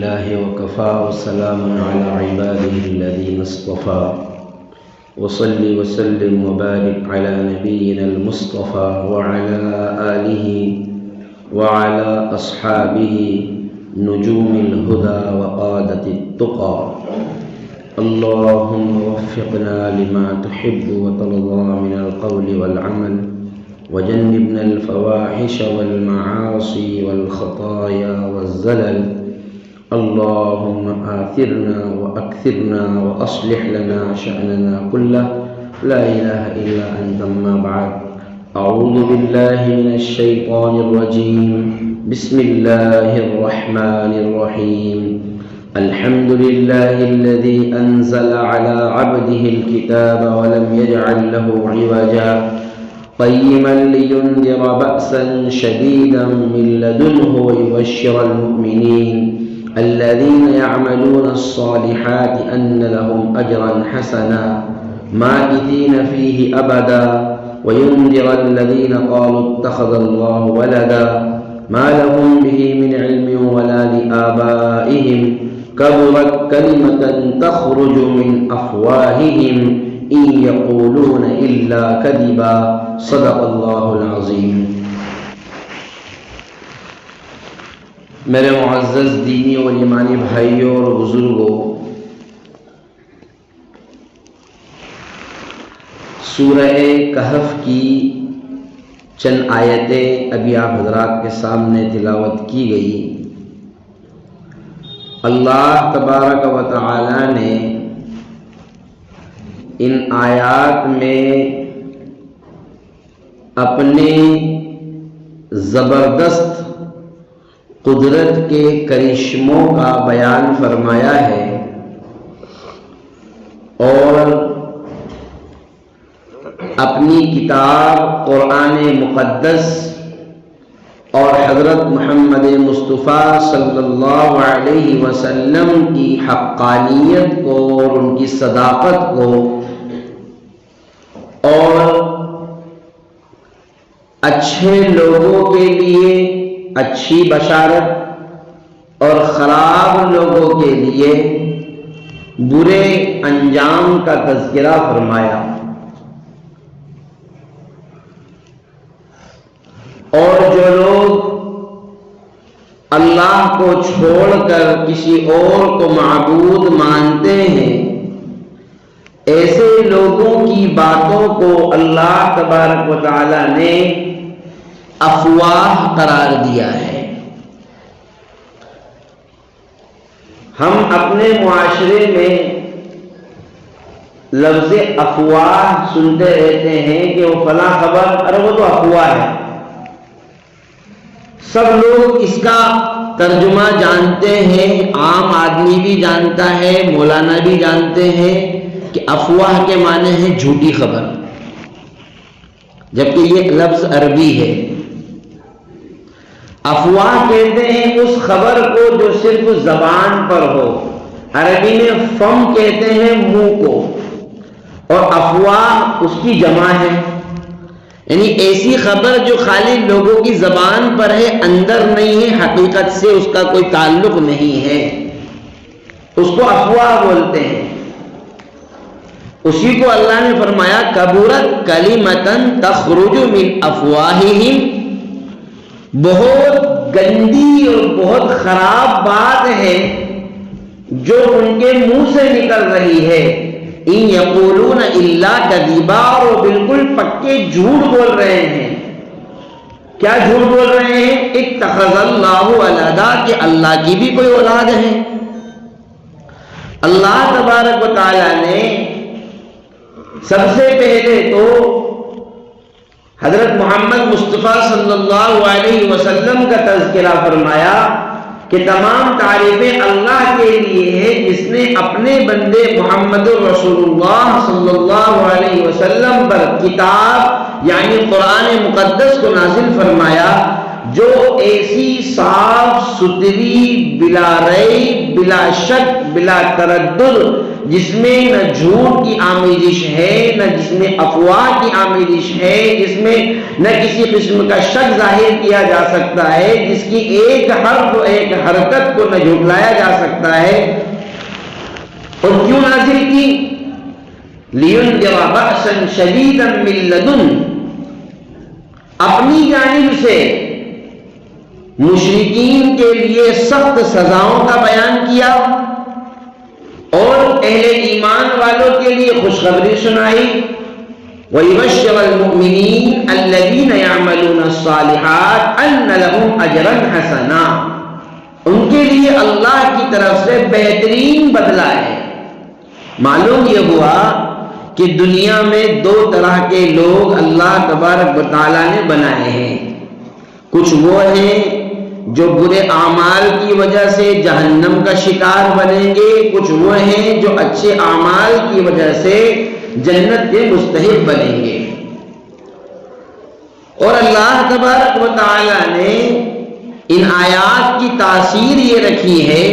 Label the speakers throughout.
Speaker 1: لله وكفى وسلام على عباده الذين اصطفى وصل وسلم وبارك على نبينا المصطفى وعلى آله وعلى أصحابه نجوم الهدى وقادة التقى اللهم وفقنا لما تحب وترضى من القول والعمل وجنبنا الفواحش والمعاصي والخطايا والزلل اللهم آثرنا وأكثرنا وأصلح لنا شأننا كله لا إله إلا أنت أما بعد أعوذ بالله من الشيطان الرجيم بسم الله الرحمن الرحيم الحمد لله الذي أنزل على عبده الكتاب ولم يجعل له عوجا قيما لينذر بأسا شديدا من لدنه ويبشر المؤمنين الذين يعملون الصالحات أن لهم أجرا حسنا ماكثين فيه أبدا وينذر الذين قالوا اتخذ الله ولدا ما لهم به من علم ولا لآبائهم كبرت كلمة تخرج من أفواههم إن يقولون إلا كذبا صدق اللہ العظیم۔ میرے معزز دینی اور ایمانی بھائیوں اور بزرگوں، سورہ کہف کی چند آیتیں ابھی آپ حضرات کے سامنے تلاوت کی گئی۔ اللہ تبارک و تعالی نے ان آیات میں اپنے زبردست قدرت کے کرشموں کا بیان فرمایا ہے اور اپنی کتاب قرآن مقدس اور حضرت محمد مصطفیٰ صلی اللہ علیہ وسلم کی حقانیت کو اور ان کی صداقت کو اور اچھے لوگوں کے لیے اچھی بشارت اور خراب لوگوں کے لیے برے انجام کا تذکرہ فرمایا، اور جو لوگ اللہ کو چھوڑ کر کسی اور کو معبود مانتے ہیں ایسے لوگوں کی باتوں کو اللہ تبارک و تعالی نے افواہ قرار دیا ہے۔ ہم اپنے معاشرے میں لفظ افواہ سنتے رہتے ہیں کہ وہ فلاں خبر، ارے وہ تو افواہ ہے۔ سب لوگ اس کا ترجمہ جانتے ہیں، عام آدمی بھی جانتا ہے، مولانا بھی جانتے ہیں کہ افواہ کے معنی ہے جھوٹی خبر، جبکہ یہ لفظ عربی ہے۔ افواہ کہتے ہیں اس خبر کو جو صرف زبان پر ہو، عربی میں فم کہتے ہیں منہ کو، اور افواہ اس کی جمع ہے، یعنی ایسی خبر جو خالی لوگوں کی زبان پر ہے، اندر نہیں ہے، حقیقت سے اس کا کوئی تعلق نہیں ہے، اس کو افواہ بولتے ہیں۔ اسی کو اللہ نے فرمایا کبورت کلمتن تخرج من افواہہم، بہت گندی اور بہت خراب بات ہے جو ان کے منہ سے نکل رہی ہے۔ ان یقولون الا کذبا، اور وہ بالکل پکے جھوٹ بول رہے ہیں۔ کیا جھوٹ بول رہے ہیں؟ اتخذ اللہ ولدا، کہ اللہ کی بھی کوئی اولاد ہے۔ اللہ تبارک و تعالی نے سب سے پہلے تو حضرت محمد مصطفیٰ صلی اللہ علیہ وسلم کا تذکرہ فرمایا کہ تمام تعریفیں اللہ کے لیے ہے جس نے اپنے بندے محمد رسول اللہ صلی اللہ علیہ وسلم پر کتاب یعنی قرآن مقدس کو نازل فرمایا، جو ایسی صاف ستھری بلا ریب بلا شک بلا تردد، جس میں نہ جھوٹ کی آمیزش ہے، نہ جس میں افواہ کی آمیزش ہے، جس میں نہ کسی قسم کا شک ظاہر کیا جا سکتا ہے، جس کی ایک حرف ایک حرکت کو نہ جھٹلایا جا سکتا ہے۔ اور کیوں نازل کی؟ لِيُنذِرَ بَأْسًا شَدِيدًا مِّن لَّدُنْهُ، اپنی جانب سے مشرکین کے لیے سخت سزاؤں کا بیان کیا اور اہل ایمان والوں کے لیے خوشخبری سنائی۔ وَيُبَشِّرَ الْمُؤْمِنِينَ الَّذِينَ يَعْمَلُونَ الصَّالِحَاتِ أَنَّ لَهُمْ أَجْرًا حَسَنًا، ان کے لیے اللہ کی طرف سے بہترین بدلہ ہے۔ معلوم یہ ہوا کہ دنیا میں دو طرح کے لوگ اللہ تبارک و تعالیٰ نے بنائے ہیں۔ کچھ وہ ہیں جو برے اعمال کی وجہ سے جہنم کا شکار بنیں گے، کچھ وہ ہیں جو اچھے اعمال کی وجہ سے جنت کے مستحق بنیں گے۔ اور اللہ تبارک و تعالیٰ نے ان آیات کی تاثیر یہ رکھی ہے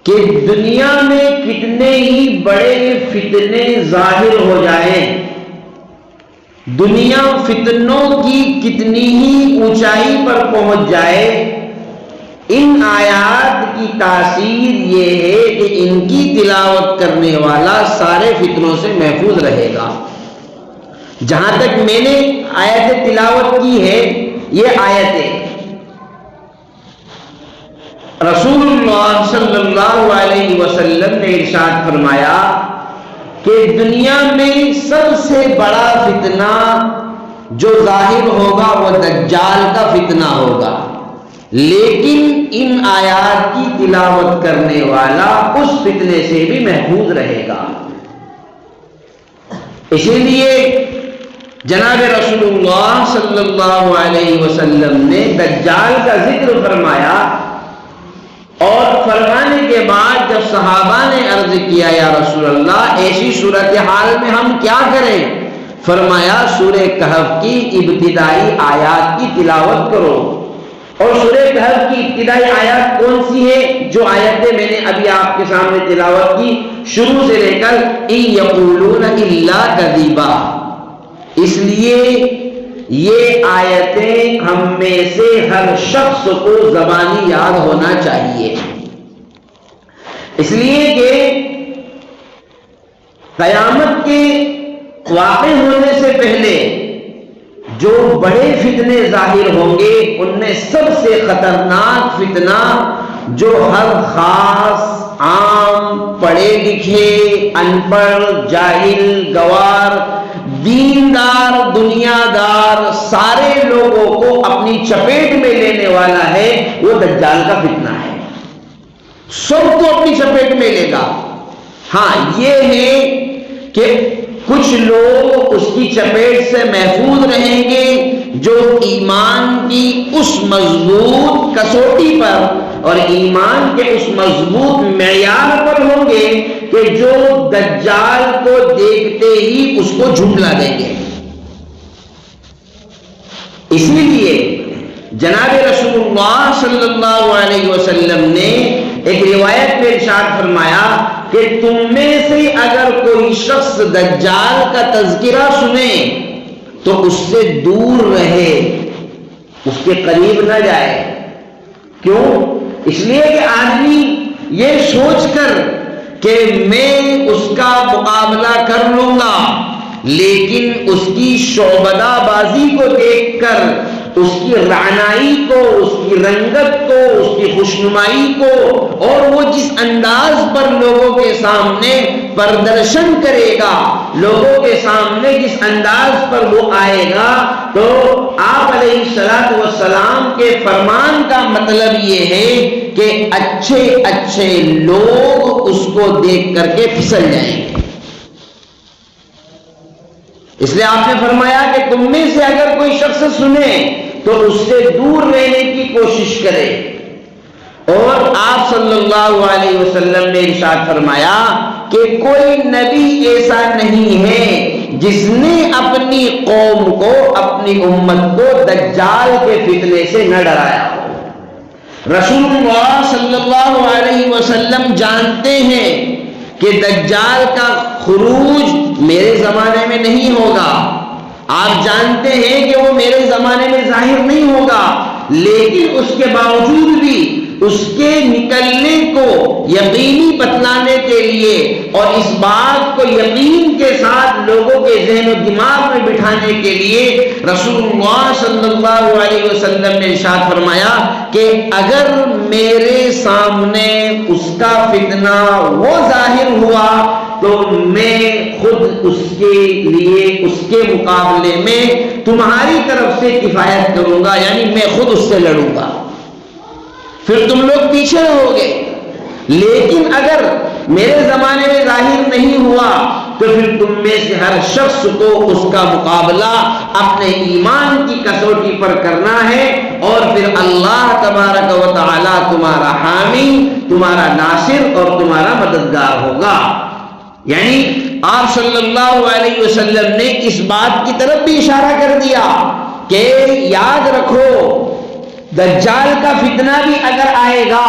Speaker 1: کہ دنیا میں کتنے ہی بڑے فتنے ظاہر ہو جائیں، دنیا فتنوں کی کتنی ہی اونچائی پر پہنچ جائے، ان آیات کی تاثیر یہ ہے کہ ان کی تلاوت کرنے والا سارے فتنوں سے محفوظ رہے گا۔ جہاں تک میں نے آیت تلاوت کی ہے، یہ آیتیں رسول اللہ صلی اللہ علیہ وسلم نے ارشاد فرمایا کہ دنیا میں سب سے بڑا فتنہ جو ظاہر ہوگا وہ دجال کا فتنہ ہوگا، لیکن ان آیات کی تلاوت کرنے والا اس فتنے سے بھی محفوظ رہے گا۔ اسی لیے جناب رسول اللہ صلی اللہ علیہ وسلم نے دجال کا ذکر فرمایا، اور فرمانے کے بعد جب صحابہ نے عرض کیا یا رسول اللہ ایسی صورتحال میں ہم کیا کریں؟ فرمایا سورہ کہف کی ابتدائی آیات کی تلاوت کرو۔ اور سورہ کہف کی ابتدائی آیات کون سی ہے؟ جو آیتیں میں نے ابھی آپ کے سامنے تلاوت کی، شروع سے لے کر اِن یقولون الا کذبا۔ اس لیے یہ آیتیں ہم میں سے ہر شخص کو زبانی یاد ہونا چاہیے، اس لیے کہ قیامت کے واقع ہونے سے پہلے جو بڑے فتنے ظاہر ہوں گے ان میں سب سے خطرناک فتنہ جو ہر خاص عام پڑھے لکھے ان پڑھ جاہل گوار دیندار دنیا دار سارے لوگوں کو اپنی چپیٹ میں لینے والا ہے، وہ دجال کا فتنہ ہے۔ سب کو اپنی چپیٹ میں لے گا۔ ہاں یہ ہے کہ کچھ لوگ اس کی چپیٹ سے محفوظ رہیں گے جو ایمان کی اس مضبوط کسوٹی پر اور ایمان کے اس مضبوط معیار پر ہوں گے کہ جو دجال کو دیکھتے ہی اس کو جھٹلا دیں گے۔ اسی لیے جناب رسول اللہ صلی اللہ علیہ وسلم نے ایک روایت میں ارشاد فرمایا کہ تم میں سے اگر کوئی شخص دجال کا تذکرہ سنے تو اس سے دور رہے، اس کے قریب نہ جائے۔ کیوں؟ اس لیے کہ آدمی یہ سوچ کر کہ میں اس کا مقابلہ کر لوں گا، لیکن اس کی شعبدہ بازی کو دیکھ کر، اس کی رعنائی کو، اس کی رنگت کو، اس کی خوشنمائی کو، اور وہ جس انداز پر لوگوں کے سامنے پردرشن کرے گا، لوگوں کے سامنے جس انداز پر وہ آئے گا، تو آپ علیہ الصلوۃ والسلام کے فرمان کا مطلب یہ ہے کہ اچھے اچھے لوگ اس کو دیکھ کر کے پھسل جائیں گے۔ اس لیے آپ نے فرمایا کہ تم میں سے اگر کوئی شخص سنے تو اس سے دور رہنے کی کوشش کرے۔ اور آپ صلی اللہ علیہ وسلم نے ارشاد فرمایا کہ کوئی نبی ایسا نہیں ہے جس نے اپنی قوم کو، اپنی امت کو دجال کے فتنے سے نہ ڈرایا ہو۔ رسول اللہ صلی اللہ علیہ وسلم جانتے ہیں کہ دجال کا خروج میرے زمانے میں نہیں ہوگا، آپ جانتے ہیں کہ وہ میرے زمانے میں ظاہر نہیں ہوگا، لیکن اس کے باوجود بھی اس کے نکلنے کو یقینی بتلانے کے لیے اور اس بات کو یقین کے ساتھ لوگوں کے ذہن و دماغ میں بٹھانے کے لیے رسول اللہ صلی اللہ علیہ وسلم نے ارشاد فرمایا کہ اگر میرے سامنے اس کا فتنہ وہ ظاہر ہوا تو میں خود اس کے لیے اس کے مقابلے میں تمہاری طرف سے کفایت کروں گا، یعنی میں خود اس سے لڑوں گا، پھر تم لوگ پیچھے رہو گے۔ لیکن اگر میرے زمانے میں ظاہر نہیں ہوا تو پھر تم میں سے ہر شخص کو اس کا مقابلہ اپنے ایمان کی کسوٹی پر کرنا ہے، اور پھر اللہ تبارک و تعالی تمہارا حامی، تمہارا ناصر اور تمہارا مددگار ہوگا۔ یعنی آپ صلی اللہ علیہ وسلم نے اس بات کی طرف بھی اشارہ کر دیا کہ یاد رکھو دجال کا فتنہ بھی اگر آئے گا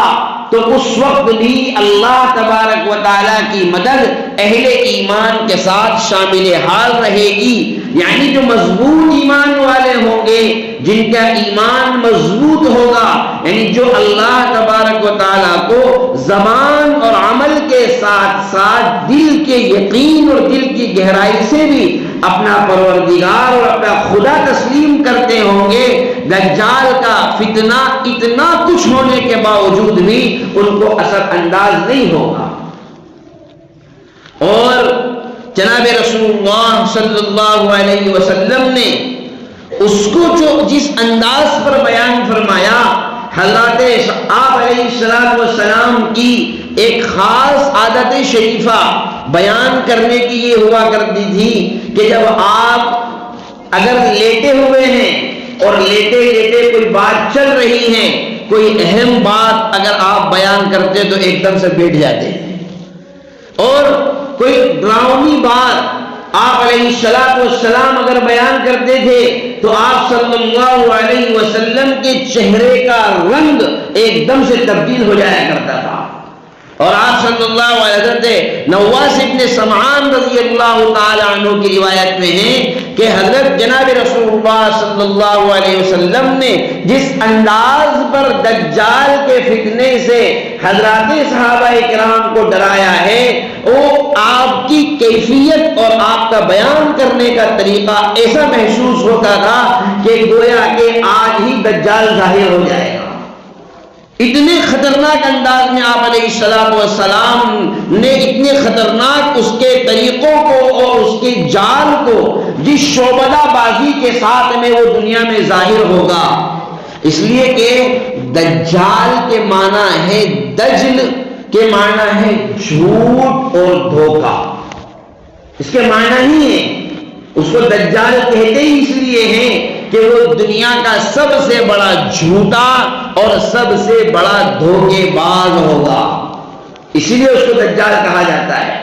Speaker 1: تو اس وقت بھی اللہ تبارک و تعالیٰ کی مدد اہل ایمان کے ساتھ شامل حال رہے گی، یعنی جو مضبوط ایمان والے ہوں گے، جن کا ایمان مضبوط ہوگا، یعنی جو اللہ تبارک و تعالیٰ کو زبان اور عمل کے ساتھ ساتھ دل کے یقین اور دل کی گہرائی سے بھی اپنا پروردگار اور اپنا خدا تسلیم کرتے ہوں گے، دجال کا فتنہ اتنا کچھ ہونے کے باوجود بھی ان کو اثر انداز نہیں ہوگا۔ اور جناب رسول اللہ صلی اللہ علیہ وسلم نے اس کو جو جس انداز پر بیان فرمایا، حضرت آپ علیہ السلام کی ایک خاص عادت شریفہ بیان کرنے کی یہ ہوا کرتی تھی کہ جب آپ اگر لیٹے ہوئے ہیں اور لیٹے لیٹے کوئی بات چل رہی ہے، کوئی اہم بات اگر آپ بیان کرتے تو ایک دم سے بیٹھ جاتے ہیں، اور کوئی ڈراؤنی بات آپ علیہ السلام اگر بیان کرتے تھے تو آپ صلی اللہ علیہ وسلم کے چہرے کا رنگ ایک دم سے تبدیل ہو جایا کرتا تھا۔ اور آپ صلی اللہ علیہ وسلم نواس ابن سمعان رضی اللہ تعالی عنہ کی روایت میں ہے کہ حضرت جناب رسول اللہ صلی اللہ علیہ وسلم نے جس انداز پر دجال کے فتنے سے حضرات صحابہ کرام کو ڈرایا ہے، وہ آپ کی کیفیت اور آپ کا بیان کرنے کا طریقہ ایسا محسوس ہوتا تھا کہ گویا کہ آج ہی دجال ظاہر ہو جائے گا۔ اتنے خطرناک انداز میں آپ علیہ السلام نے اتنے خطرناک اس کے طریقوں کو اور اس کے جال کو، جس شعبدہ بازی کے ساتھ میں وہ دنیا میں ظاہر ہوگا، اس لیے کہ دجال کے معنی ہے، دجل کے معنی ہے جھوٹ اور دھوکہ، اس کے معنی ہی ہے، اس کو دجال کہتے ہی اس لیے ہیں کہ وہ دنیا کا سب سے بڑا جھوٹا اور سب سے بڑا دھوکے باز ہوگا، اسی لیے اس کو دجال کہا جاتا ہے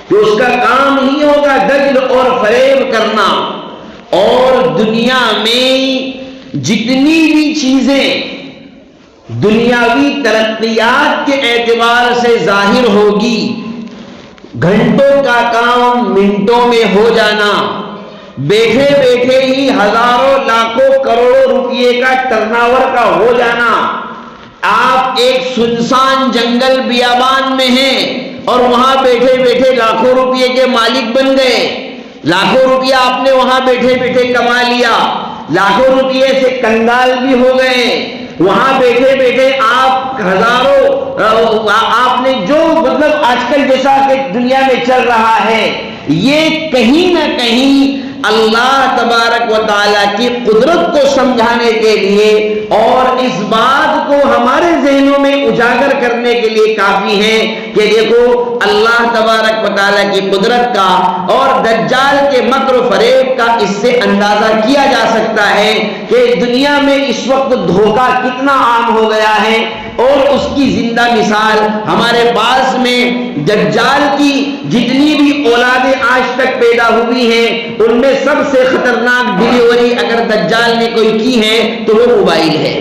Speaker 1: کہ اس کا کام ہی ہوگا دجل اور فریب کرنا، اور دنیا میں جتنی بھی چیزیں دنیاوی ترقیات کے اعتبار سے ظاہر ہوگی، گھنٹوں کا کام منٹوں میں ہو جانا، بیٹھے بیٹھے ہی ہزاروں لاکھوں کروڑوں روپئے کا ٹرن اوور کا ہو جانا، آپ ایک سنسان جنگل بیابان میں ہیں اور وہاں بیٹھے بیٹھے لاکھوں روپئے کے مالک بن گئے، لاکھوں روپیہ آپ نے وہاں بیٹھے بیٹھے کما لیا، لاکھوں روپئے سے کنگال بھی ہو گئے، وہاں بیٹھے بیٹھے آپ ہزاروں آپ نے جو مطلب آج کل جیسا کہ دنیا میں چل رہا ہے، یہ کہیں نہ کہیں اللہ تبارک و تعالیٰ کی قدرت کو سمجھانے کے لیے اور اس بات کو ہمارے ذہنوں میں اجاگر کرنے کے لیے کافی ہے کہ دیکھو اللہ تبارک و تعالیٰ کی قدرت کا اور دجال کے مکر و فریب کا اس سے اندازہ کیا جا سکتا ہے کہ دنیا میں اس وقت دھوکہ کتنا عام ہو گیا ہے، اور اس کی زندہ مثال ہمارے پاس میں دجال کی جتنی بھی اولادیں آج تک پیدا ہوئی ہیں ان میں سب سے خطرناک ڈیلیوری اگر دجال نے کوئی کی ہے تو وہ موبائل ہے،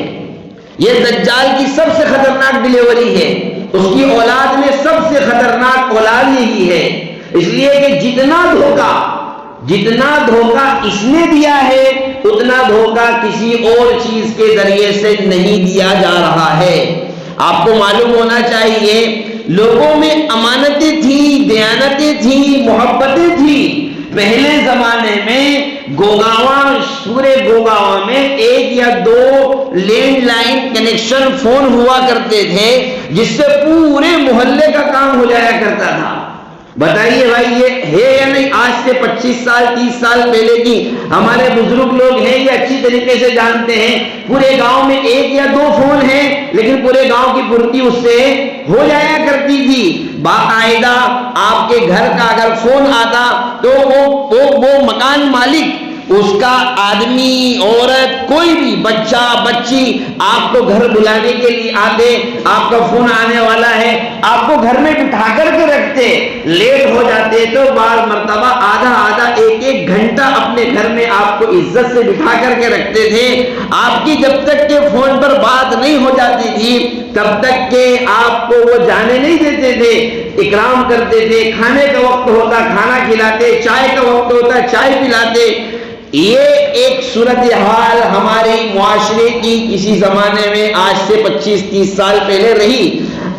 Speaker 1: یہ دجال کی سب سے خطرناک ڈیلیوری ہے، اس کی اولاد نے سب سے خطرناک اولاد یہی ہے، اس لیے کہ جتنا دھوکہ اس نے دیا ہے اتنا دھوکہ کسی اور چیز کے ذریعے سے نہیں دیا جا رہا ہے۔ آپ کو معلوم ہونا چاہیے لوگوں میں امانتیں تھیں، دیانتیں تھیں، محبتیں تھیں۔ پہلے زمانے میں پورے گوگاواں میں 1 یا 2 لینڈ لائن کنیکشن فون ہوا کرتے تھے جس سے پورے محلے کا کام ہو جایا کرتا تھا۔ بتائیے بھائی یہ ہے یا نہیں؟ آج سے 25 سال 30 سال پہلے کی ہمارے بزرگ لوگ ہیں یہ اچھی طریقے سے جانتے ہیں، پورے گاؤں میں 1 یا 2 فون ہیں لیکن پورے گاؤں کی پورتی اس سے ہو جایا کرتی تھی۔ باقاعدہ آپ کے گھر کا اگر فون آتا تو وہ مکان مالک، اس کا آدمی، عورت، کوئی بھی بچہ بچی آپ کو گھر بلانے کے لیے آتے، آپ کا فون آنے والا ہے، آپ کو گھر میں بٹھا کر کے رکھتے، لیٹ ہو جاتے تو بعض مرتبہ آدھا 1 گھنٹہ اپنے گھر میں آپ کو عزت سے بٹھا کر کے رکھتے تھے۔ آپ کی جب تک کہ فون پر بات نہیں ہو جاتی تھی تب تک کہ آپ کو وہ جانے نہیں دیتے تھے، اکرام کرتے تھے، کھانے کا وقت ہوتا کھانا کھلاتے، چائے کا وقت ہوتا چائے پلاتے۔ یہ ایک صورتحال ہمارے معاشرے کی کسی زمانے میں آج سے 25-30 سال پہلے رہی۔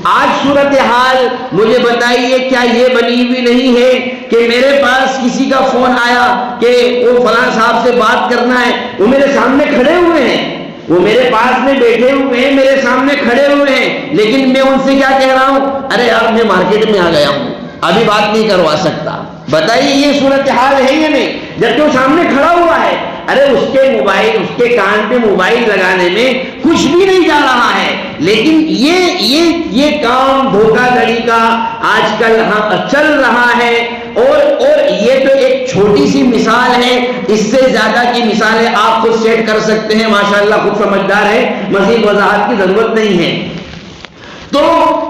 Speaker 1: آج صورتحال مجھے بتائیے کیا یہ بنی ہوئی نہیں ہے کہ میرے پاس کسی کا فون آیا کہ وہ فلاں صاحب سے بات کرنا ہے، وہ میرے سامنے کھڑے ہوئے ہیں، وہ میرے پاس میں بیٹھے ہوئے ہیں، میرے سامنے کھڑے ہوئے ہیں، لیکن میں ان سے کیا کہہ رہا ہوں؟ ارے یار میں مارکیٹ میں آ گیا ہوں، ابھی بات نہیں کروا سکتا۔ بتائیے یہ صورتحال ہے یا نہیں؟ جبکہ وہ سامنے کھڑا ہوا ہے، ارے اس کے کان پہ موبائل لگانے میں کچھ بھی نہیں جا رہا ہے، لیکن یہ کام دھوکہ دھڑی کا آج کل چل رہا ہے۔ اور یہ تو ایک چھوٹی سی مثال ہے، اس سے زیادہ کی مثالیں آپ خود سیٹ کر سکتے ہیں، ماشاءاللہ خود سمجھدار ہے، مزید وضاحت کی ضرورت نہیں ہے۔ تو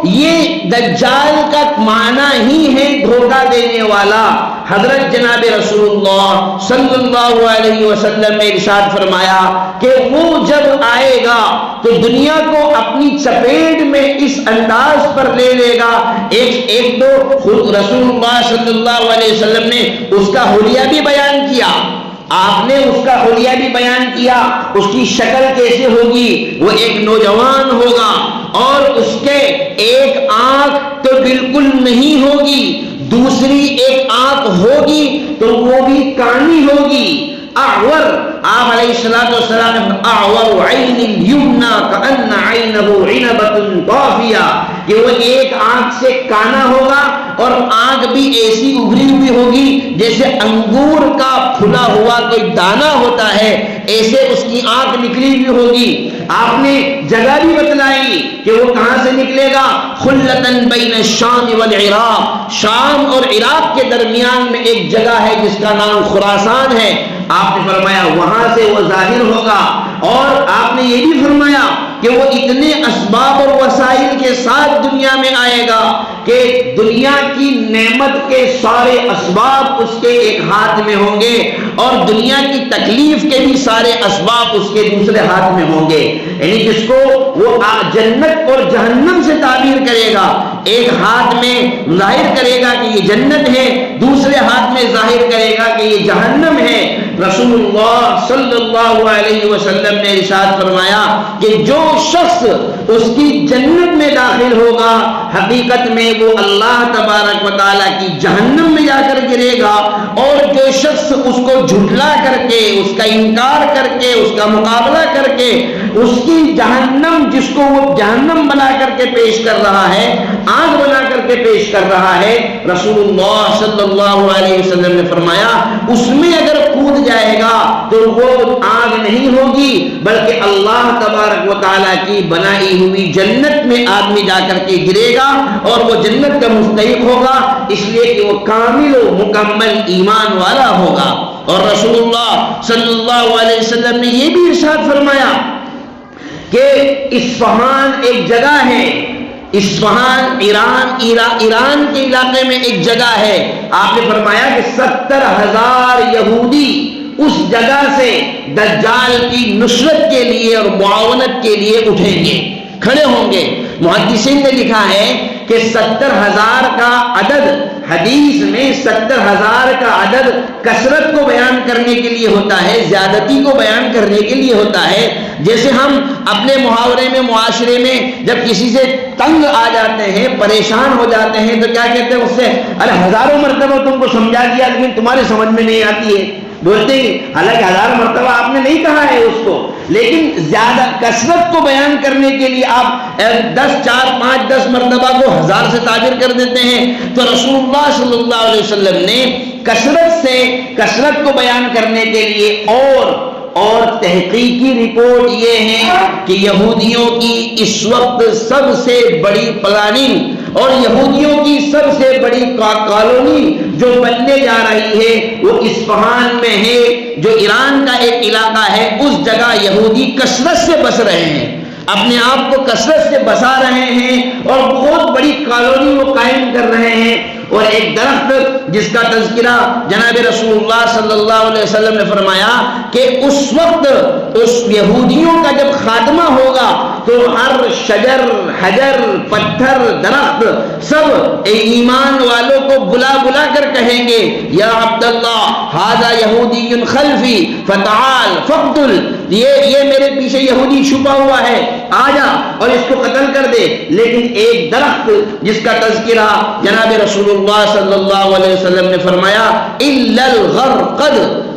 Speaker 1: یہ دجال کا معنی ہی ہے دھوکہ دینے والا۔ حضرت جناب رسول اللہ صلی اللہ علیہ وسلم نے ارشاد فرمایا کہ وہ جب آئے گا تو دنیا کو اپنی چپیٹ میں اس انداز پر لے لے گا۔ ایک تو خود رسول اللہ صلی اللہ علیہ وسلم نے اس کا حلیہ بھی بیان کیا، آپ نے اس کا حلیہ بھی بیان کیا، اس کی شکل کیسے ہوگی، وہ ایک نوجوان ہوگا اور اس کے ایک آنکھ تو بالکل نہیں ہوگی، دوسری ایک آنکھ ہوگی تو وہ بھی کانی ہوگی، اعور، آپ علیہ السلام نے اعور عین الیمنی کأن عینہ عنبۃ طافیہ، کہ وہ ایک آنکھ سے کانا ہوگا اور آنکھ بھی ایسی ابھری ہوئی ہوگی جیسے انگور کا پھلا ہوا کوئی دانا ہوتا ہے، ایسے اس کی آنکھ نکلی ہوئی ہوگی۔ آپ نے جگہ بھی بتلائی کہ وہ کہاں سے نکلے گا، خلۃ بین الشام والعراق، شام اور عراق کے درمیان میں ایک جگہ ہے جس کا نام خراسان ہے، آپ نے فرمایا وہاں سے وہ ظاہر ہوگا۔ اور آپ نے یہ بھی فرمایا کہ وہ اتنے اسباب اور وسائل کے ساتھ دنیا میں آئے گا کہ دنیا کی نعمت کے سارے اسباب اس کے ایک ہاتھ میں ہوں گے اور دنیا کی تکلیف کے بھی سارے اسباب اس کے دوسرے ہاتھ میں ہوں گے، یعنی جس کو وہ جنت اور جہنم سے تعبیر کرے گا، ایک ہاتھ میں ظاہر کرے گا کہ یہ جنت ہے، دوسرے ہاتھ میں ظاہر کرے گا کہ یہ جہنم ہے۔ رسول اللہ صلی اللہ علیہ وسلم نے ارشاد فرمایا کہ جو شخص اس کی جنت میں داخل ہوگا حقیقت میں وہ اللہ تبارک و تعالیٰ کی جہنم میں جا کر گرے گا، اور جو شخص اس کو جھٹلا کر کے، اس کا انکار کر کے، اس کا مقابلہ کر کے اس کی جہنم، جس کو وہ جہنم بنا کر کے پیش کر رہا ہے، آگ بنا کر کے پیش کر رہا ہے، رسول اللہ صلی اللہ علیہ وسلم نے فرمایا اس میں اگر کود جائے گا تو وہ آگ نہیں ہوگی بلکہ اللہ تبارک و تعالیٰ کی بنائی ہوئی جنت میں آدمی جا کر کے گرے گا اور وہ جنت کا مستحق ہوگا، اس لیے کہ وہ کامل و مکمل ایمان والا ہوگا۔ اور رسول اللہ صلی اللہ علیہ وسلم نے یہ بھی ارشاد فرمایا کہ اصفہان ایک جگہ ہے، اصفہان ایران کے علاقے میں ایک جگہ ہے، آپ نے فرمایا کہ 70,000 یہودی اس جگہ سے دجال کی نصرت کے لیے اور معاونت کے لیے اٹھیں گے، کھڑے ہوں گے۔ محدثین نے لکھا ہے کہ 70,000 کا عدد حدیث میں 70,000 کا عدد کثرت کو بیان کرنے کے لیے ہوتا ہے، زیادتی کو بیان کرنے کے لیے ہوتا ہے۔ جیسے ہم اپنے محاورے میں، معاشرے میں جب کسی سے تنگ آ جاتے ہیں، پریشان ہو جاتے ہیں، تو کیا کہتے ہیں اس سے؟ ارے ہزاروں مرتبہ تم کو سمجھا دیا لیکن تمہارے سمجھ میں نہیں آتی ہے، بولتے ہیں حالانکہ 1000 مرتبہ آپ نے نہیں کہا ہے اس کو، لیکن زیادہ کثرت کو بیان کرنے کے لیے آپ 10 4 5 10 مرتبہ کو 1000 سے تعبیر کر دیتے ہیں۔ تو رسول اللہ صلی اللہ علیہ وسلم نے کثرت کو بیان کرنے کے لیے اور تحقیقی رپورٹ یہ ہے کہ یہودیوں کی اس وقت سب سے بڑی پلاننگ اور یہودیوں کی سب سے بڑی کالونی جو بننے جا رہی ہے وہ اصفہان میں ہے، جو ایران کا ایک علاقہ ہے، اس جگہ یہودی کثرت سے بس رہے ہیں، اپنے آپ کو کثرت سے بسا رہے ہیں اور بہت بڑی کالونی وہ قائم کر رہے ہیں۔ اور ایک درخت جس کا تذکرہ جناب رسول اللہ صلی اللہ علیہ وسلم نے فرمایا کہ اس وقت اس یہودیوں کا جب خاتمہ ہوگا تو ہر شجر، حجر، پتھر، درخت سب ایمان والوں کو بلا بلا کر کہیں گے یا عبداللہ ھذا یہودی خلفی فتعال فاقتل، یہ میرے پیچھے یہودی چھپا ہوا ہے، آ جا اور اس کو قتل کر دے۔ لیکن ایک درخت جس کا تذکرہ جناب رسول اللہ صلی اللہ علیہ وسلم نے فرمایا الا الغرقد،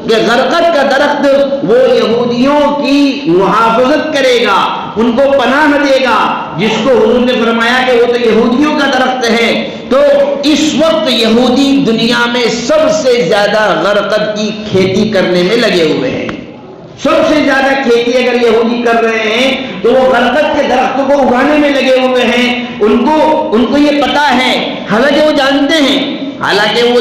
Speaker 1: کہ غرقد کا درخت وہ یہودیوں کی محافظت کرے گا، ان کو پناہ دے گا، جس کو حضور نے فرمایا کہ وہ تو یہودیوں کا درخت ہے۔ تو اس وقت یہودی دنیا میں سب سے زیادہ غرقد کی کھیتی کرنے میں لگے ہوئے ہیں، سب سے زیادہ کھیتی اگر یہودی کر رہے ہیں تو وہ غرقد کے درختوں کو اگانے میں لگے ہوئے ہیں۔ ان کو یہ پتا ہے، حالانکہ وہ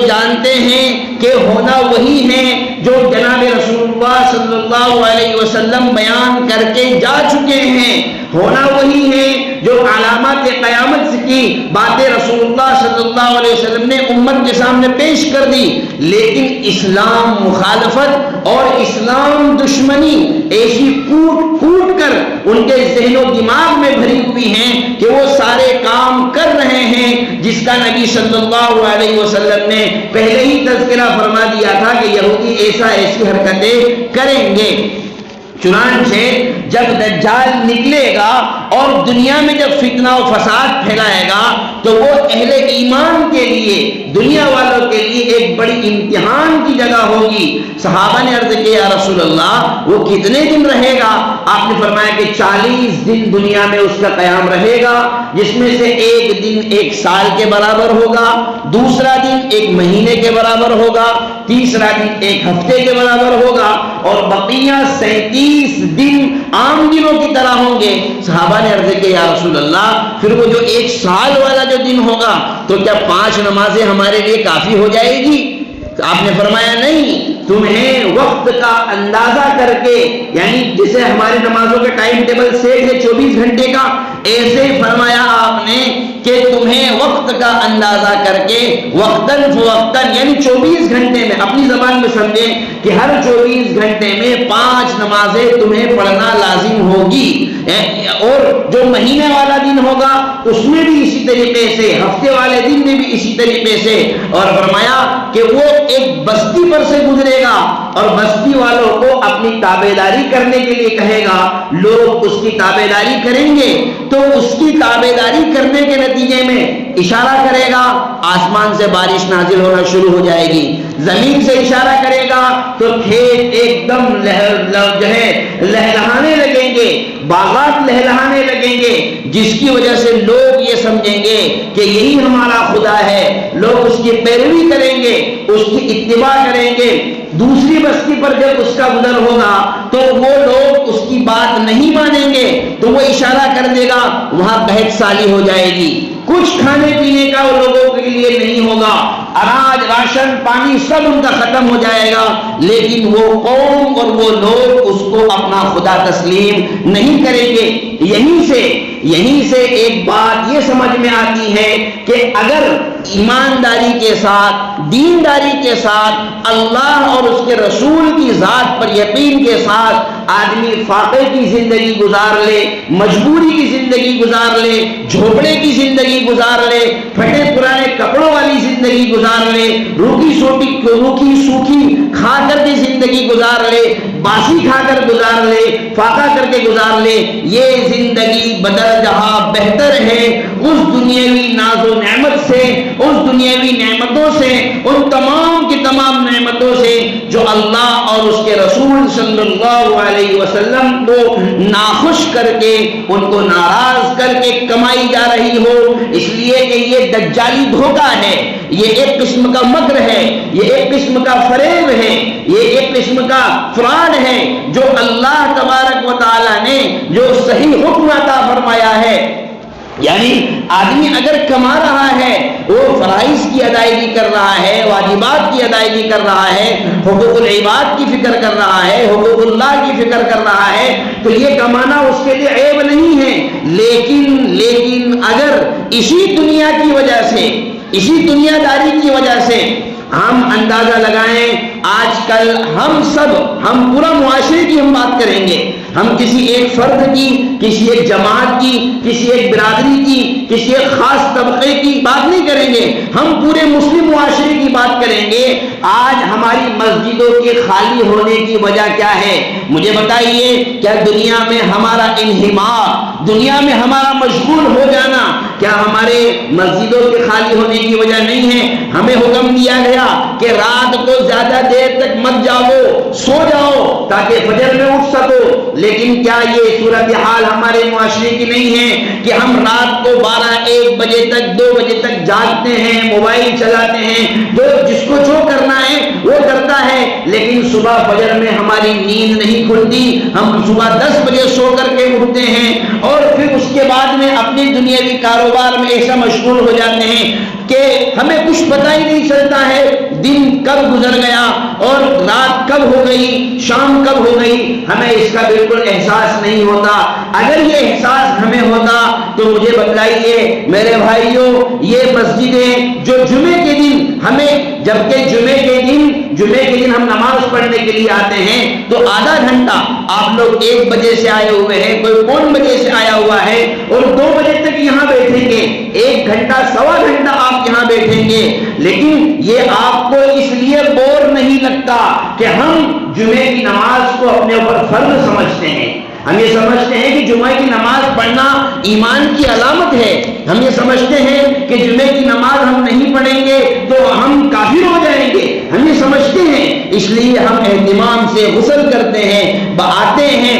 Speaker 1: جانتے ہیں کہ ہونا وہی ہے جو جناب رسول اللہ صلی اللہ علیہ وسلم بیان کر کے جا چکے ہیں، ہونا وہی ہے جو علامات قیامت کی باتیں رسول اللہ صلی اللہ علیہ وسلم نے امت کے سامنے پیش کر دی۔ لیکن اسلام مخالفت اور اسلام دشمنی ایسی کوٹ کر ان کے ذہن و دماغ میں بھری ہوئی ہیں کہ وہ سارے کام کر رہے ہیں جس کا نبی صلی اللہ علیہ وسلم نے پہلے ہی تذکرہ فرما دیا تھا کہ یہودی ایسی حرکتیں کریں گے۔ چنانچہ جب دجال نکلے گا اور دنیا میں جب فتنہ و فساد پھیلائے گا تو وہ اہل ایمان کے لیے، دنیا والوں کے لیے ایک بڑی امتحان کی جگہ ہوگی۔ صحابہ نے عرض کیا یا رسول اللہ وہ کتنے دن رہے گا؟ آپ نے فرمایا کہ 40 دن دنیا میں اس کا قیام رہے گا، جس میں سے ایک دن 1 سال کے برابر ہوگا، دوسرا دن 1 مہینے کے برابر ہوگا، تیسرا دن 1 ہفتے کے برابر ہوگا، اور بقیہ 37 دن عام دنوں کی طرح ہوں گے۔ صحابہ نے عرض کیا یا رسول اللہ پھر وہ جو 1 سال والا جو دن ہوگا تو کیا 5 نمازیں ہمارے لیے کافی ہو جائے گی؟ آپ نے فرمایا نہیں، تمہیں وقت کا اندازہ کر کے، یعنی جیسے ہماری نمازوں کا ٹائم ٹیبل سیٹ ہے 24 گھنٹے کا، ایسے فرمایا آپ نے کہ تمہیں وقت کا اندازہ کر کے وقتاً فوقتاً، یعنی 24 گھنٹے میں، اپنی زبان میں سمجھیں کہ ہر 24 گھنٹے میں 5 نمازیں تمہیں پڑھنا لازم ہوگی۔ اور جو مہینے والا دن ہوگا اس میں بھی اسی طریقے سے، ہفتے والے دن میں بھی اسی طریقے سے، اور فرمایا کہ وہ ایک بستی پر سے گزرے گا اور بستی والوں کو اپنی تابعداری کرنے کے لیے کہے گا، لوگ اس کی تابعداری کریں گے تو اس کی تابعداری کرنے کے نتیجے میں اشارہ کرے گا، آسمان سے بارش نازل ہونا شروع ہو جائے گی، زمین سے اشارہ کرے گا تو کھیت ایک دم لہلہانے لگیں گے، باغات لہلہانے لگیں گے، جس کی وجہ سے لوگ یہ سمجھیں گے کہ یہی ہمارا خدا ہے، لوگ اس کی پیروی کریں گے، اس کی اتباع کریں گے۔ دوسری بستی پر جب اس کا گزر ہوگا تو وہ لوگ اس کی بات نہیں مانیں گے تو وہ اشارہ کر دے گا، وہاں قحط سالی ہو جائے گی، کچھ کھانے پینے کا وہ لوگوں کے لیے نہیں ہوگا، اناج راشن پانی سب ان کا ختم ہو جائے گا، لیکن وہ قوم اور وہ لوگ اس کو اپنا خدا تسلیم نہیں کریں گے۔ یہیں سے ایک بات یہ سمجھ میں آتی ہے کہ اگر ایمانداری کے ساتھ، دینداری کے ساتھ، اللہ اور اس کے رسول کی ذات پر یقین کے ساتھ آدمی فاقے کی زندگی گزار لے، مجبوری کی زندگی گزار لے، جھوپڑے کی زندگی گزار لے، پھٹے پرانے کپڑوں والی زندگی گزار لے، روکھی سوکھی کھا کر کے زندگی گزار لے، باسی کھا کر گزار لے، فاقہ کر کے گزار لے، یہ زندگی بدل جہاں بہتر ہے اس دنیاوی ناز و نعمت سے، اس دنیاوی نعمتوں سے، ان تمام کی تمام نعمتوں سے جو اللہ اور اس کے رسول صلی اللہ علیہ وسلم کو ناخوش کر کے، ان کو ناراض کر کے کمائی جا رہی ہو۔ اس لیے کہ یہ دجالی دھوکہ ہے، یہ ایک قسم کا مکر ہے، یہ ایک قسم کا فریب ہے، یہ ایک قسم کا فراڈ ہے جو اللہ تبارک و تعالی نے جو صحیح حکم عطا فرمایا ہے۔ یعنی آدمی اگر کما رہا ہے، وہ فرائض کی ادائیگی کر رہا ہے، واجبات کی ادائیگی کر رہا ہے، حقوق العباد کی فکر کر رہا ہے، حقوق اللہ کی فکر کر رہا ہے، تو یہ کمانا اس کے لیے عیب نہیں ہے۔ لیکن اگر اسی دنیا کی وجہ سے، اسی دنیا داری کی وجہ سے ہم اندازہ لگائیں، آج کل ہم پورا معاشرے کی ہم بات کریں گے، ہم کسی ایک فرد کی، کسی ایک جماعت کی، کسی ایک برادری کی، کسی ایک خاص طبقے کی بات نہیں کریں گے، ہم پورے مسلم معاشرے کی بات کریں گے۔ آج ہماری مسجدوں کے خالی ہونے کی وجہ کیا ہے؟ مجھے بتائیے، کیا دنیا میں ہمارا انہماک، دنیا میں ہمارا مشغول ہو جانا کیا ہمارے مسجدوں کے خالی ہونے کی وجہ نہیں ہے؟ ہمیں حکم دیا گیا کہ رات کو زیادہ دیر تک مت جاؤ، سو جاؤ تاکہ فجر میں اٹھ سکو، لیکن کیا یہ صورتحال ہمارے معاشرے کی نہیں ہے کہ ہم رات کو 12-1 بجے تک، 2 بجے تک جاگتے ہیں، موبائل چلاتے ہیں، جو جس کو جو کرنا ہے وہ کرتا ہے، لیکن صبح فجر میں ہماری نیند نہیں کھلتی، ہم صبح 10 بجے سو کر کے اٹھتے ہیں اور پھر اس کے بعد میں اپنے دنیاوی کاروبار میں ایسا مشغول ہو جاتے ہیں کہ ہمیں کچھ پتہ ہی نہیں چلتا ہے دن کب گزر گیا اور رات کب ہو گئی، شام کب ہو گئی، ہمیں اس کا بالکل احساس نہیں ہوتا۔ اگر یہ احساس ہمیں ہوتا تو مجھے بتلائیے میرے بھائیوں، یہ مسجدیں جو جمعے کے دن ہمیں، جبکہ جمعے کے دن ہم نماز پڑھنے کے لیے آتے ہیں تو آدھا گھنٹہ آپ لوگ 1 بجے سے آئے ہوئے ہیں، کوئی 1 بجے سے آیا ہوا ہے اور 2 بجے تک یہاں بیٹھیں گے، 1 گھنٹہ 1.25 گھنٹہ آپ یہاں بیٹھیں گے، لیکن یہ آپ کو اس لیے بور نہیں لگتا کہ ہم جمعے کی نماز کو اپنے اوپر فرض سمجھتے ہیں، ہم یہ سمجھتے ہیں کہ جمعہ کی نماز پڑھنا ایمان کی علامت ہے، ہم یہ سمجھتے ہیں کہ جمعے کی نماز ہم نہیں پڑھیں گے تو ہم کافر ہو جائیں گے، ہم یہ سمجھتے ہیں، اس لیے ہم اہتمام سے غسل کرتے ہیں، آتے ہیں،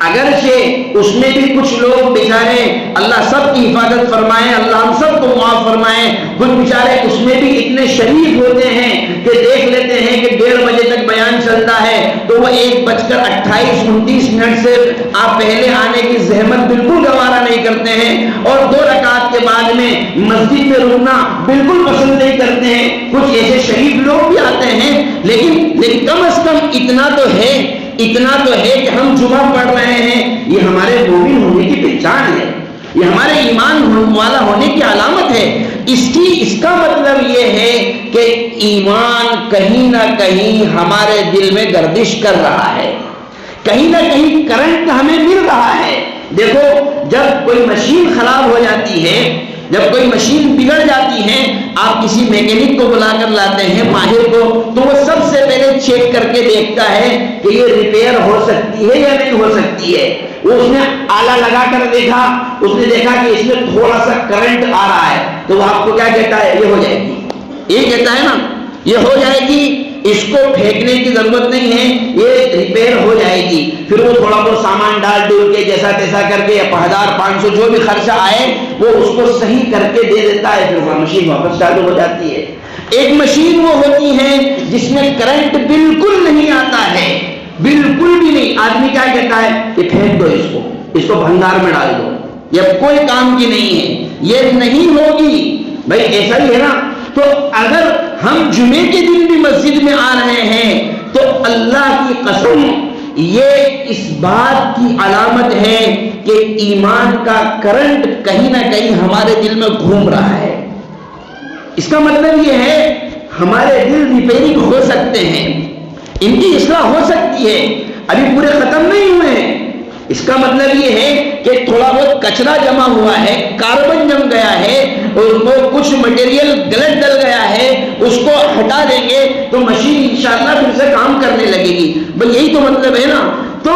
Speaker 1: اگرچہ اس میں بھی کچھ لوگ بیچارے، اللہ سب کی حفاظت فرمائے، اللہ ہم سب کو معاف فرمائے، کچھ بیچارے اس میں بھی اتنے شریف ہوتے ہیں کہ دیکھ لیتے ہیں کہ 1:30 بجے تک بیان چلتا ہے تو وہ 1:28-29 سے آپ پہلے آنے کی زحمت بالکل گوارا نہیں کرتے ہیں اور 2 رکعت کے بعد میں مسجد میں رکنا بالکل پسند نہیں کرتے ہیں۔ کچھ ایسے شریف لوگ بھی آتے ہیں، لیکن کم از کم اتنا تو ہے کہ ہم جمعہ پڑھ رہے ہیں، یہ ہمارے مومن ہونے کی پہچان ہے، یہ ہمارے ایمان والا ہونے کی علامت ہے۔ اس کا مطلب یہ ہے کہ ایمان کہیں نہ کہیں ہمارے دل میں گردش کر رہا ہے، کہیں نہ کہیں کرنٹ ہمیں مل رہا ہے۔ دیکھو، جب کوئی مشین خراب ہو جاتی ہے، جب کوئی مشین بگڑ جاتی ہے، آپ کسی میکینک کو بلا کر لاتے ہیں، ماہر کو، تو وہ سب سے پہلے چیک کر کے دیکھتا ہے کہ یہ ریپیئر ہو سکتی ہے یا نہیں ہو سکتی ہے۔ وہ اس نے آلہ لگا کر دیکھا، اس نے دیکھا کہ اس میں تھوڑا سا کرنٹ آ رہا ہے، تو وہ آپ کو کیا کہتا ہے؟ یہ ہو جائے گی، یہ کہتا ہے نا، یہ ہو جائے گی، اس کو پھینکنے کی ضرورت نہیں ہے، یہ ریپیئر ہو جائے گی۔ پھر وہ تھوڑا بہت سامان ڈال ڈول کے جیسا تیسا کر کے 1000-500 جو بھی خرچہ آئے وہ اس کو صحیح کر کے دے دیتا ہے، پھر وہ مشین واپس چالو ہو جاتی ہے۔ ایک مشین وہ ہوتی ہے جس میں کرنٹ بالکل نہیں آتا ہے، بالکل بھی نہیں، آدمی کیا کہتا ہے؟ یہ پھینک دو، اس کو بھنڈار میں ڈال دو، یہ کوئی کام کی نہیں ہے۔ یہ نہیں ہوگی. بھائی ایسا ہی ہے نا. تو اگر ہم جمعے کے دن بھی مسجد میں آ رہے ہیں تو اللہ کی قسم یہ اس بات کی علامت ہے کہ ایمان کا کرنٹ کہیں نہ کہیں ہمارے دل میں گھوم رہا ہے. اس کا مطلب یہ ہے ہمارے دل ریپیئرنگ ہو سکتے ہیں, ان کی اصلاح ہو سکتی ہے, ابھی پورے ختم نہیں ہوئے ہیں. اس کا مطلب یہ ہے کہ تھوڑا بہت کچرا جمع ہوا ہے, کاربن جم گیا ہے, اور کچھ مٹیریل غلط ڈل گیا ہے, اس کو ہٹا دیں گے تو مشین انشاءاللہ پھر سے کام کرنے لگے گی. بس یہی تو مطلب ہے نا. تو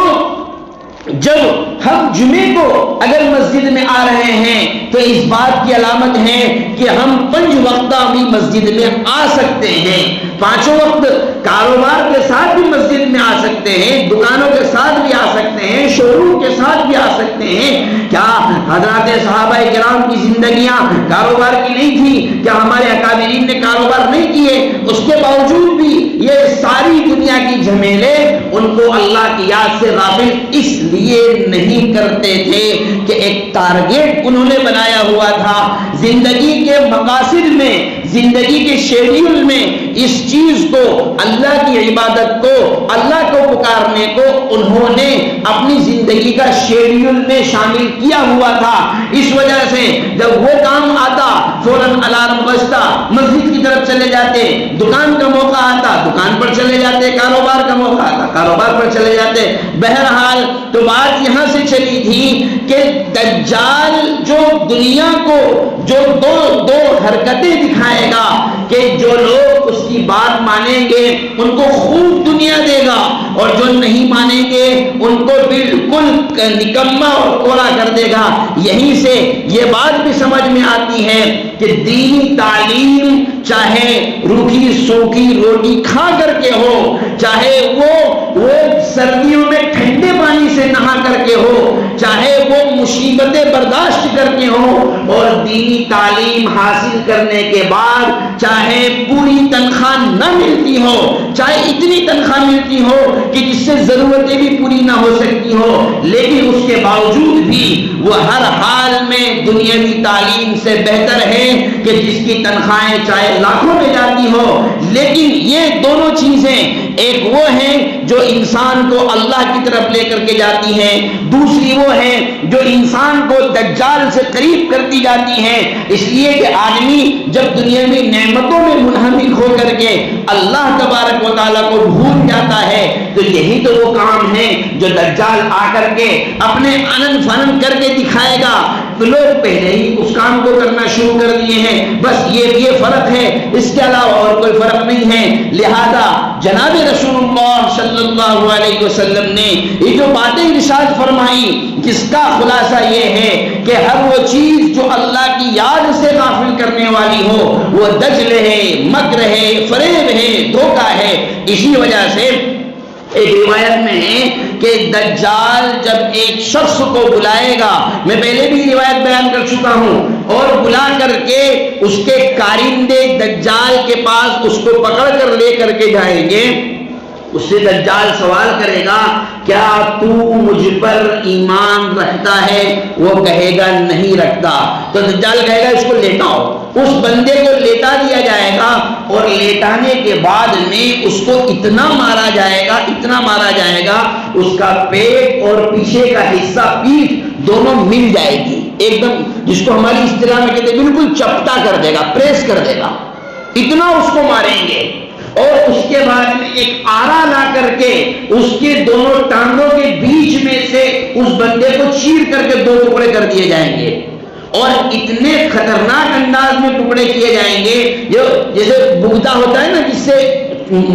Speaker 1: جب ہم جمعے کو اگر مسجد میں آ رہے ہیں تو اس بات کی علامت ہے کہ ہم 5 وقتہ بھی مسجد میں آ سکتے ہیں. 5 وقت کاروبار کے ساتھ بھی مسجد میں آ سکتے ہیں, دکانوں کے ساتھ بھی آ سکتے ہیں, شو روم کے ساتھ بھی آ سکتے ہیں. کیا حضرات صحابہ کرام کی زندگیاں کاروبار کی نہیں تھی؟ کیا ہمارے اکابرین نے کاروبار نہیں کیے؟ اس کے باوجود بھی یہ ساری دنیا کی جھمیلے ان کو اللہ کی یاد سے غافل اس لیے نہیں کرتے تھے کہ ایک ٹارگیٹ انہوں نے بنایا ہوا تھا زندگی کے مقاصد میں, زندگی کے شیڈیول میں. اس چیز کو, اللہ کی عبادت کو, اللہ کو پکارنے کو انہوں نے اپنی زندگی کا شیڈیول میں شامل کیا ہوا تھا. اس وجہ سے جب وہ کام آتا فوراً الارم بجتا, مسجد کی طرف چلے جاتے, دکان کا موقع آتا دکان پر چلے جاتے, کاروبار کا موقع آتا کاروبار پر چلے جاتے. بہرحال تو بات یہاں سے چلی تھی کہ دجال جو دنیا کو جو دو حرکتیں دکھائے گا کہ جو لوگ اس کی بات مانیں گے ان کو خوب دنیا دے گا, اور جو نہیں مانیں گے ان کو بالکل نکما اور کوڑا کر دے گا. یہیں سے یہ بات بھی سمجھ میں آتی ہے کہ دینی تعلیم چاہے روکھی سوکھی روٹی کھا کر کے ہو, چاہے وہ سردیوں میں ٹھنڈے پانی سے نہا کر کے ہو, چاہے وہ مصیبتیں برداشت کر کے ہو, اور دینی تعلیم حاصل کرنے کے بعد چاہے پوری تنخواہ نہ ملتی ہو, چاہے اتنی تنخواہ ملتی ہو کہ جس سے ضرورتیں بھی پوری نہ ہو سکتی ہو, لیکن اس کے باوجود بھی وہ ہر حال میں دنیاوی تعلیم سے بہتر ہے کہ جس کی تنخواہیں چاہے لاکھوں میں جاتی ہو. لیکن یہ دونوں چیزیں, ایک وہ ہیں جو انسان کو اللہ کی طرف لے کر کے جاتی ہیں, دوسری وہ ہے جو انسان کو دجال سے قریب کرتی جاتی ہیں. اس لیے کہ آدمی جب دنیا میں نعمتوں میں منہمک ہو کر کے اللہ تبارک و تعالیٰ کو بھول جاتا ہے تو یہی تو وہ کام ہے جو دجال آ کر کے اپنے انن فنن کر کے دکھائے گا. تو لوگ پہلے ہی اس کام کو کرنا شروع کر دیے ہیں, بس یہ فرق ہے, اس کے علاوہ اور کوئی فرق نہیں ہے. لہذا جناب رسول اللہ صلی اللہ علیہ وسلم نے یہ جو باتیں ارشاد فرمائی جس کا خلاصہ یہ ہے کہ ہر وہ چیز جو اللہ کی یاد سے غافل کرنے والی ہو وہ دجل ہے, مکر ہے, فریب ہے, دھوکہ ہے. اسی وجہ سے ایک روایت میں ہے کہ دجال جب ایک شخص کو بلائے گا, میں پہلے بھی روایت بیان کر چکا ہوں, اور بلا کر کے اس کے کارندے دجال کے پاس اس کو پکڑ کر لے کر کے جائیں گے. اس سے دجال سوال کرے گا کیا تو مجھ پر ایمان رکھتا ہے؟ وہ کہے گا نہیں رکھتا. تو دجال کہے گا اس کو لیٹاؤ. اس بندے کو لیٹا دیا جائے گا, اور لیٹانے کے بعد میں اس کو اتنا مارا جائے گا اس کا پیٹ اور پیچھے کا حصہ پیٹھ دونوں مل جائے گی ایک دم, جس کو ہماری اصطلاح میں کہتے ہیں بالکل چپٹا کر دے گا, پریس کر دے گا, اتنا اس کو ماریں گے. اور اس کے بعد میں ایک آرا لا کر کے اس کے دونوں ٹانگوں کے بیچ میں سے اس بندے کو چیر کر کے 2 ٹکڑے کر دیے جائیں گے, اور اتنے خطرناک انداز میں ٹکڑے کیے جائیں گے جو جیسے بگدا ہوتا ہے نا جس سے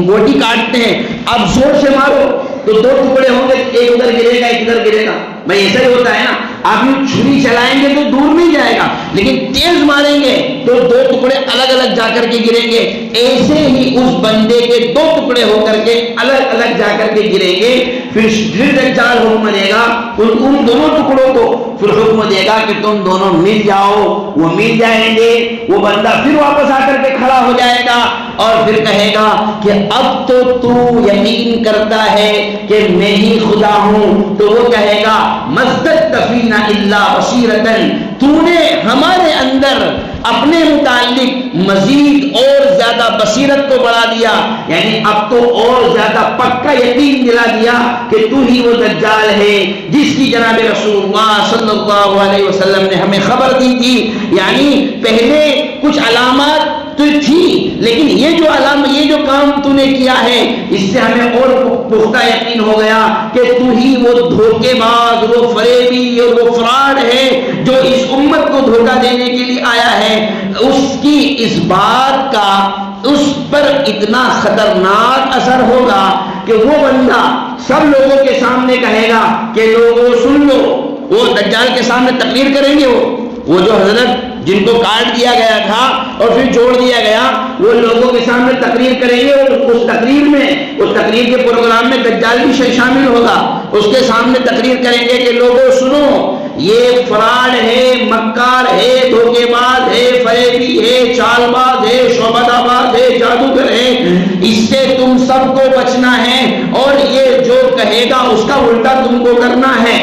Speaker 1: گوٹی کاٹتے ہیں, اب زور سے مارو تو 2 ٹکڑے ہوں گے, ایک ادھر گرے گا ایک ادھر گرے گا. بھائی ایسا ہی ہوتا ہے نا, آپ چھری چلائیں گے تو دور نہیں جائے گا, لیکن تیز ماریں گے تو 2 ٹکڑے الگ الگ جا کر کے گریں گے. ایسے ہی اس بندے کے 2 ٹکڑے ہو کر کے الگ الگ جا کر کے گریں گے. پھر دجال حکم دے گا ان دونوں ٹکڑوں کو, پھر حکم دے گا کہ تم دونوں مل جاؤ. وہ مل جائیں گے, وہ بندہ پھر واپس آ کر کے کھڑا ہو جائے گا اور پھر کہے گا کہ اب تو یقین کرتا ہے کہ میں ہی خدا ہوں. تو وہ کہے گا مزدت فینا الا بصیرتن, تو نے ہمارے اندر اپنے متعلق مزید اور زیادہ بصیرت کو بڑھا دیا، یعنی اب تو اور زیادہ پکا یقین دلا دیا کہ تو ہی وہ دجال ہے جس کی جناب رسول اللہ صلی اللہ علیہ وسلم نے ہمیں خبر دی تھی۔ یعنی پہلے کچھ علامات تو تھی، لیکن یہ جو کام تو نے کیا ہے اس سے ہمیں اور پختہ یقین ہو گیا کہ تو ہی وہ دھوکے باز، وہ فریبی اور وہ فراڈ ہے جو اس امت کو دھوکہ دینے کے لیے آیا ہے۔ اس کی اس بات کا اس پر اتنا خطرناک اثر ہوگا کہ وہ بندہ سب لوگوں کے سامنے کہے گا کہ لوگوں سن لو، وہ دجال کے سامنے تقریر کریں گے، وہ جو حضرت جن کو کاٹ دیا گیا تھا اور پھر چھوڑ دیا گیا، وہ لوگوں کے سامنے تقریر کریں گے، اور اس تقریر کے پروگرام میں دجال بھی شامل ہوگا۔ اس کے سامنے تقریر کریں گے کہ لوگوں سنو، یہ فراڈ ہے، مکار ہے، دھوکے باز ہے، فریبی ہے، چال باز ہے، شعبدہ باز ہے، جادوگر ہے، اس سے تم سب کو بچنا ہے، اور یہ جو کہے گا اس کا الٹا تم کو کرنا ہے۔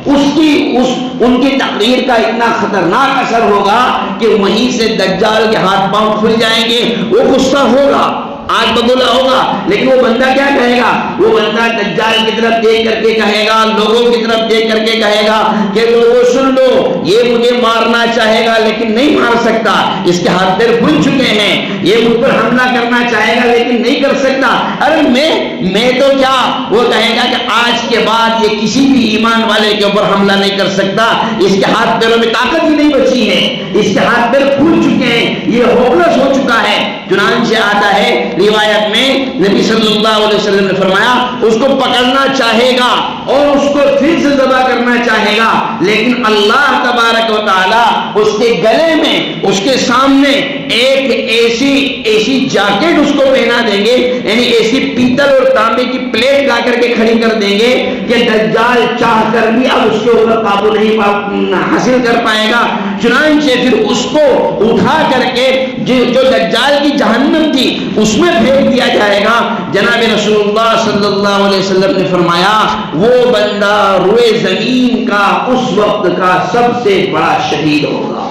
Speaker 1: ان کی تقریر کا اتنا خطرناک اثر ہوگا کہ وہیں سے دجال کے ہاتھ پاؤں کھل جائیں گے، وہ غصہ ہوگا، آگ بگولا ہوگا، لیکن وہ بندہ کیا کہے گا؟ وہ بندہ دجال کی طرف دیکھ کر کے کہے گا، لوگوں کی طرف دیکھ کر کے کہے گا کہ لوگوں سن لو، یہ مجھے مارنا چاہے گا لیکن نہیں مار سکتا، اس کے ہاتھ پیر کھل چکے ہیں، یہ مجھ پر حملہ کرنا چاہے گا لیکن نہیں کر سکتا، ارے میں تو کیا، وہ کہے گا کہ آج کے بعد یہ کسی بھی ایمان والے کے اوپر حملہ نہیں کر سکتا، اس کے ہاتھ پیروں میں طاقت ہی نہیں بچی ہے، اس کے ہاتھ پیر کھل چکے ہیں، یہ ہوپلس ہو چکا ہے۔ چنانچہ آتا ہے روایت میں نبی صلی اللہ علیہ وسلم نے فرمایا اس کو پکڑنا چاہے گا اور اس کو پھر سے ذبح کرنا چاہے گا، لیکن اللہ تبارک و تعالی اس کے گلے میں، اس کے سامنے ایک ایسی جاکٹ اس کو پہنا دیں گے، یعنی ایسی پیتل اور تانبے کی پلیٹ لا کر کے کھڑی کر دیں گے کہ دجال چاہ کر بھی اب اس کے اوپر قابو نہیں حاصل کر پائے گا۔ چنانچہ پھر اس کو اٹھا کر کے جو دجال کی جہنم تھی اس میں پھینک دیا جائے گا۔ جناب رسول اللہ صلی اللہ علیہ وسلم نے فرمایا وہ بندہ روئے زمین کا اس وقت کا سب سے بڑا شہید ہوگا،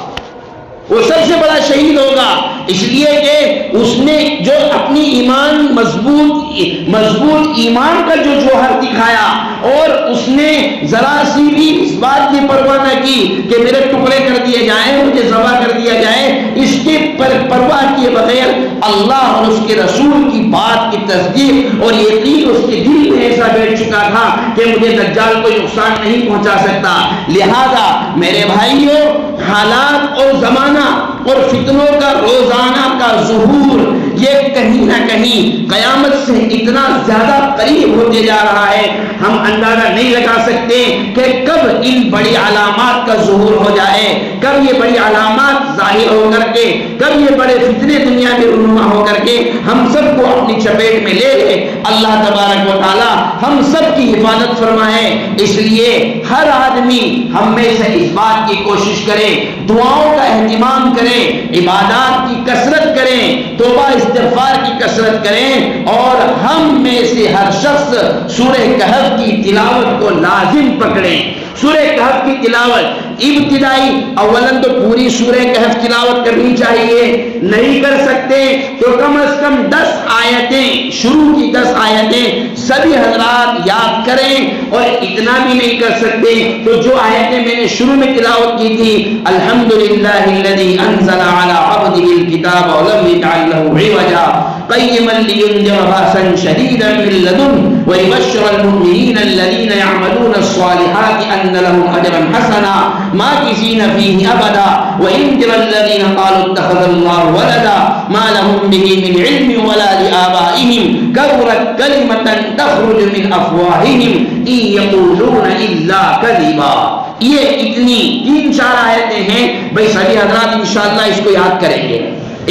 Speaker 1: وہ سب سے بڑا شہید ہوگا، اس لیے کہ اس نے جو اپنی ایمان مضبوط ایمان کا جو جوہر دکھایا، اور اس نے ذرا سی بھی اس بات کی پرواہ نہ کی کہ میرے ٹکڑے کر دیے جائیں، مجھے ذبح کر دیا جائے، اس کے پرواہ کیے بغیر اللہ اور اس کے رسول کی بات کی تصدیق اور یقین اس کے دل میں ایسا بیٹھ چکا تھا کہ مجھے دجال کوئی نقصان نہیں پہنچا سکتا۔ لہذا میرے بھائیوں، حالات اور زمانہ اور فتنوں کا روزانہ کا ظہور یہ کہیں نہ کہیں قیامت سے اتنا زیادہ قریب ہوتے جا رہا ہے، ہم اندازہ نہیں لگا سکتے کہ کب ان بڑی علامات کا ظہور ہو جائے، کب یہ بڑی علامات ظاہر ہو کر کے، کب یہ بڑے فتنے دنیا میں رونما ہو کر کے ہم سب کو اپنی چپیٹ میں لے لے۔ اللہ تبارک و تعالی ہم سب کی حفاظت فرمائے۔ اس لیے ہر آدمی ہم میں سے اس بات کی کوشش کرے، دعاؤں کا اہتمام کریں، عبادات کی کثرت کریں، توبہ استغفار کی کثرت کریں، اور ہم میں سے ہر شخص سورہ کہف کی تلاوت کو لازم پکڑیں۔ سورہ کہف کی تلاوت ابتدائی اولاً تو پوری سورہ کہف تلاوت کرنی چاہیے، نہیں کر سکتے تو کم از کم 10 آیتیں، شروع کی 10 آیتیں سبھی حضرات یاد کریں، اور اتنا بھی نہیں کر سکتے تو جو آیتیں میں نے شروع میں تلاوت کی تھی، الحمدللہ الذی انزل علی عبدہ الکتاب ولم یجعل لہ عوجا قیما لینذر بأسا شدیدا من لدنہ ویبشر المؤمنین الذین یعملون الصالحات ان لهم اجرا حسنا ماکثین فیہ ابدا وانذر الذین قالوا اتخذ اللہ ولدا ما لهم به من علم ولا لآبائهم کبرت کلمة تخرج من افواہہم ان یقولون الا کذبا۔ یہ اتنی 3-4 آیتیں ہیں، بھئی سبھی حضرات انشاءاللہ اس کو یاد کریں گے،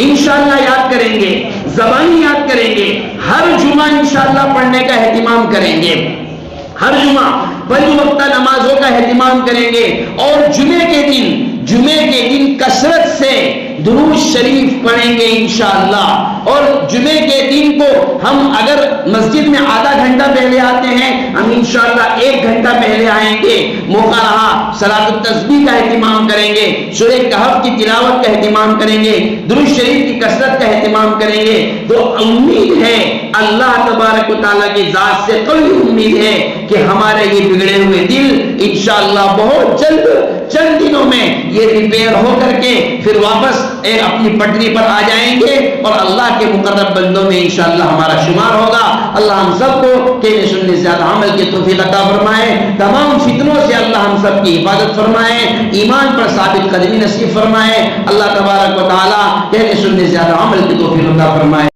Speaker 1: انشاءاللہ یاد کریں گے، زبانی یاد کریں گے، ہر جمعہ انشاءاللہ پڑھنے کا اہتمام کریں گے، ہر جمعہ 5 وقتہ نمازوں کا اہتمام کریں گے، اور جمعے کے دن کثرت سے درود شریف پڑھیں گے انشاءاللہ. اور جمعے کے دن کو ہم اگر مسجد میں آدھا گھنٹہ پہلے آتے ہیں, ہم انشاءاللہ 1 گھنٹہ پہلے آئیں گے. موقع رہا صلاۃ التسبیح کا اہتمام کریں گے, سورہ کہف کی تلاوت کا اہتمام کریں گے, درود شریف کی کثرت کا اہتمام کریں گے. تو امید ہے اللہ تبارک و تعالیٰ کی ذات سے قوی امید ہے کہ ہمارے یہ بگڑے ہوئے دل انشاءاللہ بہت جلد چند دنوں میں یہ ریپیئر ہو کر کے پھر واپس اپنی پٹری پر آ جائیں گے اور اللہ کے مقرب بندوں میں انشاءاللہ ہمارا شمار ہوگا. اللہ ہم سب کو کہنے سننے سے زیادہ عمل کی توفیق عطا فرمائے. تمام فتنوں سے اللہ ہم سب کی حفاظت فرمائے. ایمان پر ثابت قدمی نصیب فرمائے. اللہ تبارک و تعالی کہنے سننے سے زیادہ عمل کی توفیق عطا فرمائے.